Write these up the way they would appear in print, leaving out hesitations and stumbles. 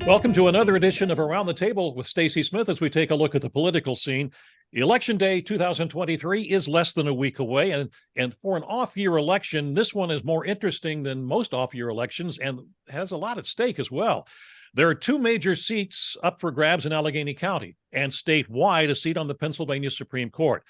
Welcome to another edition of Around the Table with Stacy Smith as we take a look at the political scene. Election Day 2023 is less than a week away, and for an off-year election, this one is more interesting than most off-year elections and has a lot at stake as well. There are two major seats up for grabs in Allegheny County, and statewide, a seat on the Pennsylvania Supreme Court.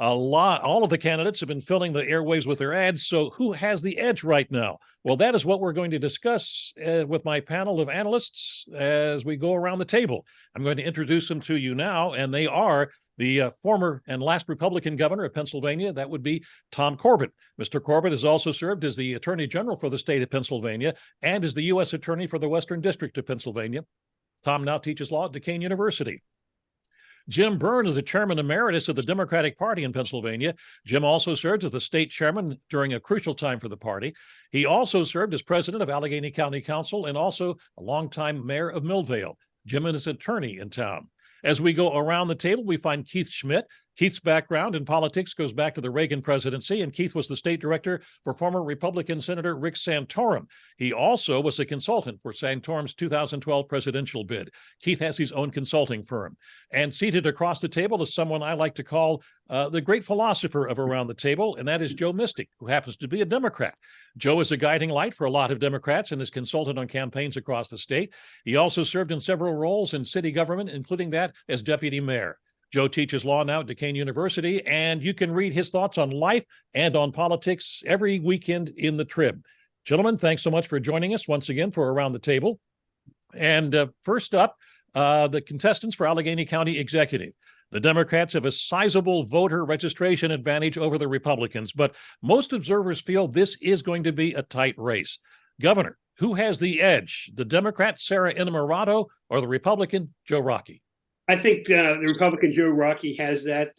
All of the candidates have been filling the airwaves with their ads. So who has the edge right now? Well, that is what we're going to discuss with my panel of analysts as we go around the table. I'm going to introduce them to you now, and they are the former and last Republican governor of Pennsylvania. That would be Tom Corbett. Mr. Corbett has also served as the Attorney General for the state of Pennsylvania and as the U.S. Attorney for the Western District of Pennsylvania. Tom now teaches law at Duquesne University. Jim Byrne is the chairman emeritus of the Democratic Party in Pennsylvania. Jim also served as the state chairman during a crucial time for the party. He also served as president of Allegheny County Council and also a longtime mayor of Millvale. Jim is an attorney in town. As we go around the table, we find Keith Schmidt. Keith's background in politics goes back to the Reagan presidency, and Keith was the state director for former Republican Senator Rick Santorum. He also was a consultant for Santorum's 2012 presidential bid. Keith has his own consulting firm. And seated across the table is someone I like to call the great philosopher of Around the Table, and that is Joe Mystic, who happens to be a Democrat. Joe is a guiding light for a lot of Democrats and is consulted on campaigns across the state. He also served in several roles in city government, including that as deputy mayor. Joe teaches law now at Duquesne University, and you can read his thoughts on life and on politics every weekend in the Trib. Gentlemen, thanks so much for joining us once again for Around the Table. And first up, the contestants for Allegheny County Executive. The Democrats have a sizable voter registration advantage over the Republicans, but most observers feel this is going to be a tight race. Governor, who has the edge, the Democrat Sarah Innamorato or the Republican Joe Rockey? I think the Republican Joe Rockey has that.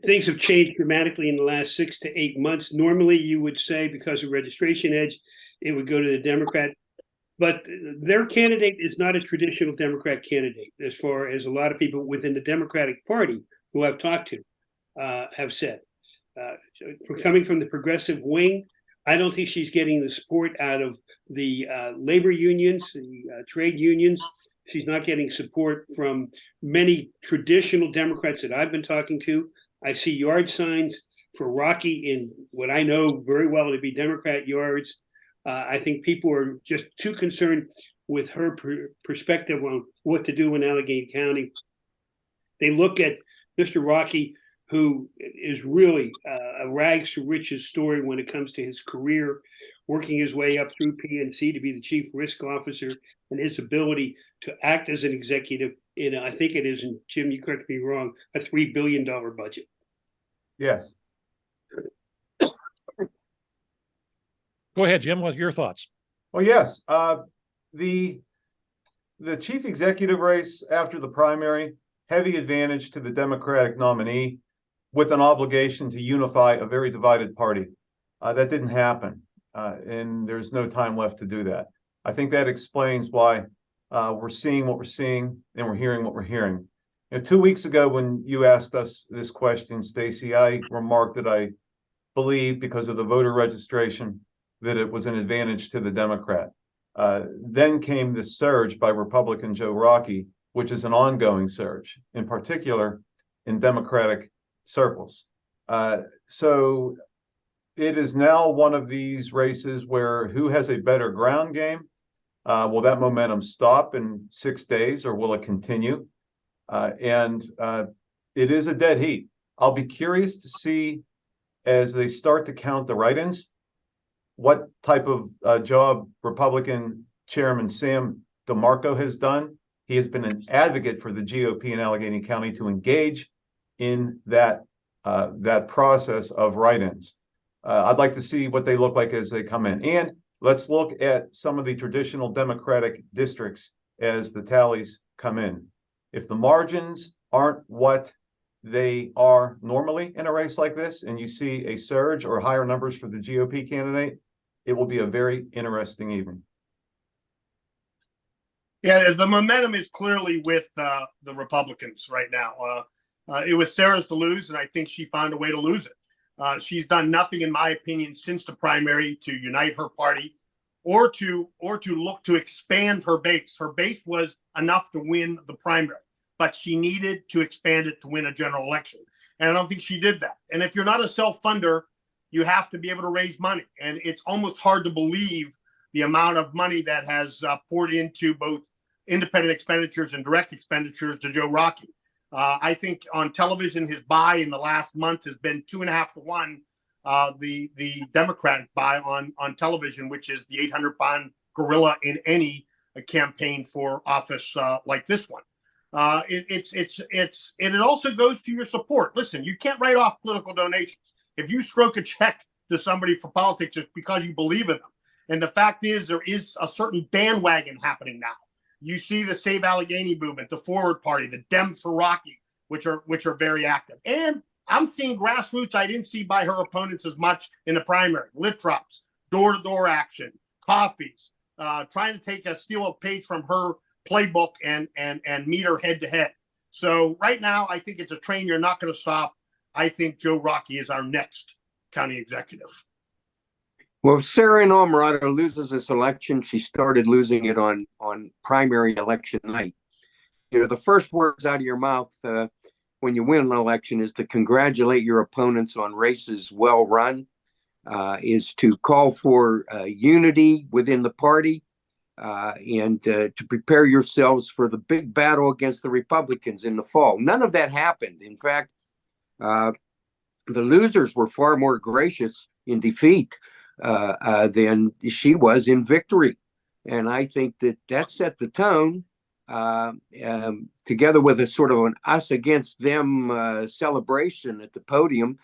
Things have changed dramatically in the last 6 to 8 months. Normally, you would say because of registration edge, it would go to the Democrat. But their candidate is not a traditional Democrat candidate, as far as a lot of people within the Democratic Party who I've talked to have said. For coming from the progressive wing, I don't think she's getting the support out of the labor unions, the trade unions. She's not getting support from many traditional Democrats that I've been talking to. I see yard signs for Rockey in what I know very well to be Democrat yards. I think people are just too concerned with her perspective on what to do in Allegheny County. They look at Mr. Rockey, who is really a rags to riches story when it comes to his career, working his way up through PNC to be the chief risk officer, and his ability to act as an executive in, I think it is, and Jim, you correct me wrong, a $3 billion budget. Yes. Go ahead, Jim. What are your thoughts? Well, yes. The chief executive race after the primary, heavy advantage to the Democratic nominee with an obligation to unify a very divided party. That didn't happen, and there's no time left to do that. I think that explains why we're seeing what we're seeing and we're hearing what we're hearing. 2 weeks ago when you asked us this question, Stacy, I remarked that I believe because of the voter registration that it was an advantage to the Democrat. Then came this surge by Republican Joe Rockey, which is an ongoing surge, in particular in Democratic circles. So it is now one of these races where who has a better ground game? Will that momentum stop in 6 days or will it continue? And it is a dead heat. I'll be curious to see as they start to count the write-ins, what type of job Republican Chairman Sam DeMarco has done. He has been an advocate for the GOP in Allegheny County to engage in that process of write-ins. I'd like to see what they look like as they come in. And let's look at some of the traditional Democratic districts as the tallies come in. If the margins aren't what they are normally in a race like this, and you see a surge or higher numbers for the GOP candidate, it will be a very interesting evening. Yeah, the momentum is clearly with the Republicans right now. It was Sarah's to lose, and I think she found a way to lose it. She's done nothing, in my opinion, since the primary to unite her party or to look to expand her base. Her base was enough to win the primary, but she needed to expand it to win a general election. And I don't think she did that. And if you're not a self-funder, you have to be able to raise money. And it's almost hard to believe the amount of money that has poured into both independent expenditures and direct expenditures to Joe Rockey. I think on television, his buy in the last month has been 2.5 to 1. The Democratic buy on television, which is the 800-pound gorilla in any campaign for office like this one. It also goes to your support. Listen, you can't write off political donations. If you stroke a check to somebody for politics, it's because you believe in them. And the fact is, there is a certain bandwagon happening now. You see the Save Allegheny movement, the Forward Party, the Dems for Rocky, which are very active. And I'm seeing grassroots I didn't see by her opponents as much in the primary. Lit drops, door-to-door action, coffees, trying to steal a page from her playbook and meet her head-to-head. So right now, I think it's a train you're not going to stop. I think Joe Rockey is our next county executive. Well, if Sarah Inalmirado loses this election, she started losing it on primary election night. You know, the first words out of your mouth when you win an election is to congratulate your opponents on races well run, is to call for unity within the party, and to prepare yourselves for the big battle against the Republicans in the fall. None of that happened. In fact, the losers were far more gracious in defeat than she was in victory. And I think that set the tone, together with a sort of an us against them celebration at the podium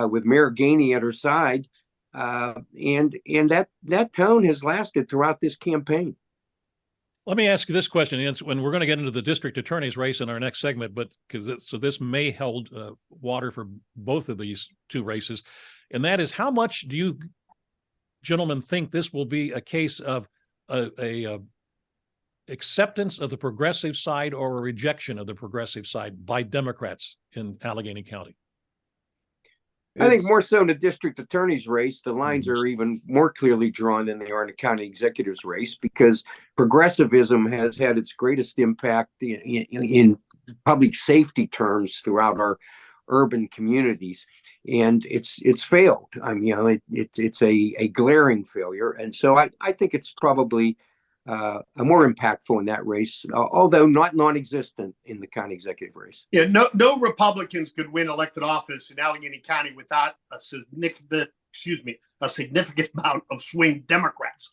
with Mayor Gainey at her side. And that tone has lasted throughout this campaign. Let me ask you this question, and we're going to get into the district attorney's race in our next segment, but so this may hold water for both of these two races, and that is, how much do you gentlemen think this will be a case of a acceptance of the progressive side or a rejection of the progressive side by Democrats in Allegheny County? I think more so in the district attorney's race, the lines are even more clearly drawn than they are in the county executive's race, because progressivism has had its greatest impact in public safety terms throughout our urban communities, and it's failed. I mean, it's a glaring failure, and so I think it's probably more impactful in that race, although not non-existent in the county executive race. Yeah, no Republicans could win elected office in Allegheny County without a significant amount of swing Democrats.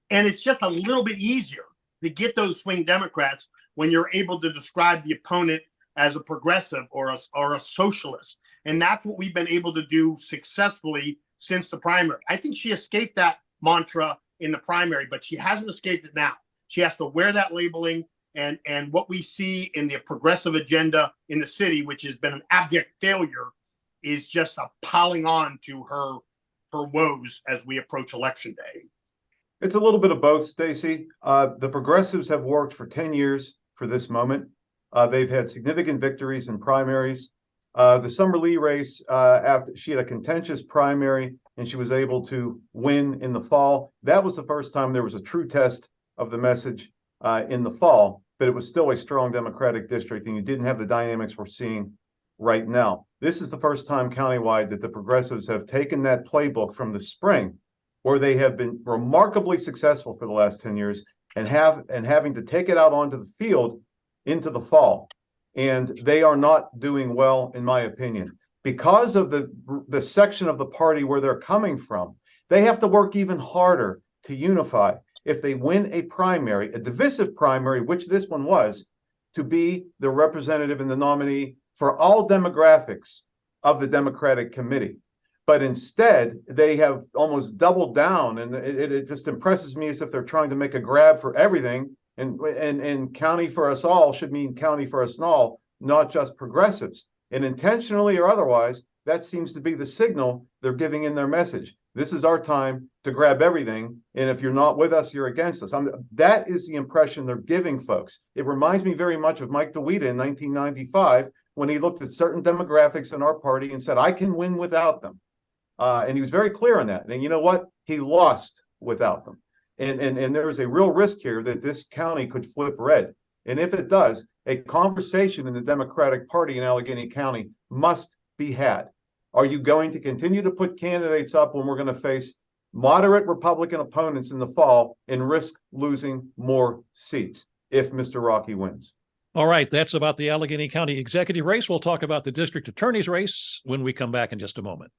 And it's just a little bit easier to get those swing Democrats when you're able to describe the opponent as a progressive or a socialist. And that's what we've been able to do successfully since the primary. I think she escaped that mantra in the primary, but she hasn't escaped it now. She has to wear that labeling, and what we see in the progressive agenda in the city, which has been an abject failure, is just a piling on to her woes as we approach election day. It's a little bit of both, Stacy. The progressives have worked for 10 years for this moment. They've had significant victories in primaries. The Summer Lee race, after she had a contentious primary and she was able to win in the fall, that was the first time there was a true test of the message in the fall, but it was still a strong Democratic district, and you didn't have the dynamics we're seeing right now. This is the first time countywide that the progressives have taken that playbook from the spring, where they have been remarkably successful for the last 10 years, and having to take it out onto the field into the fall. And they are not doing well, in my opinion, because of the section of the party where they're coming from. They have to work even harder to unify. If they win a primary, a divisive primary, which this one was, to be the representative and the nominee for all demographics of the Democratic Committee. But instead, they have almost doubled down, and it just impresses me as if they're trying to make a grab for everything. And county for us all should mean county for us all, not just progressives. And intentionally or otherwise, that seems to be the signal they're giving in their message. This is our time to grab everything, and if you're not with us, you're against us. That is the impression they're giving folks. It reminds me very much of Mike DeWitt in 1995, when he looked at certain demographics in our party and said, I can win without them. And he was very clear on that. And you know what? He lost without them. And there is a real risk here that this county could flip red. And if it does, a conversation in the Democratic Party in Allegheny County must be had. Are you going to continue to put candidates up when we're going to face moderate Republican opponents in the fall and risk losing more seats if Mr. Rocky wins? All right, that's about the Allegheny County executive race. We'll talk about the district attorney's race when we come back in just a moment.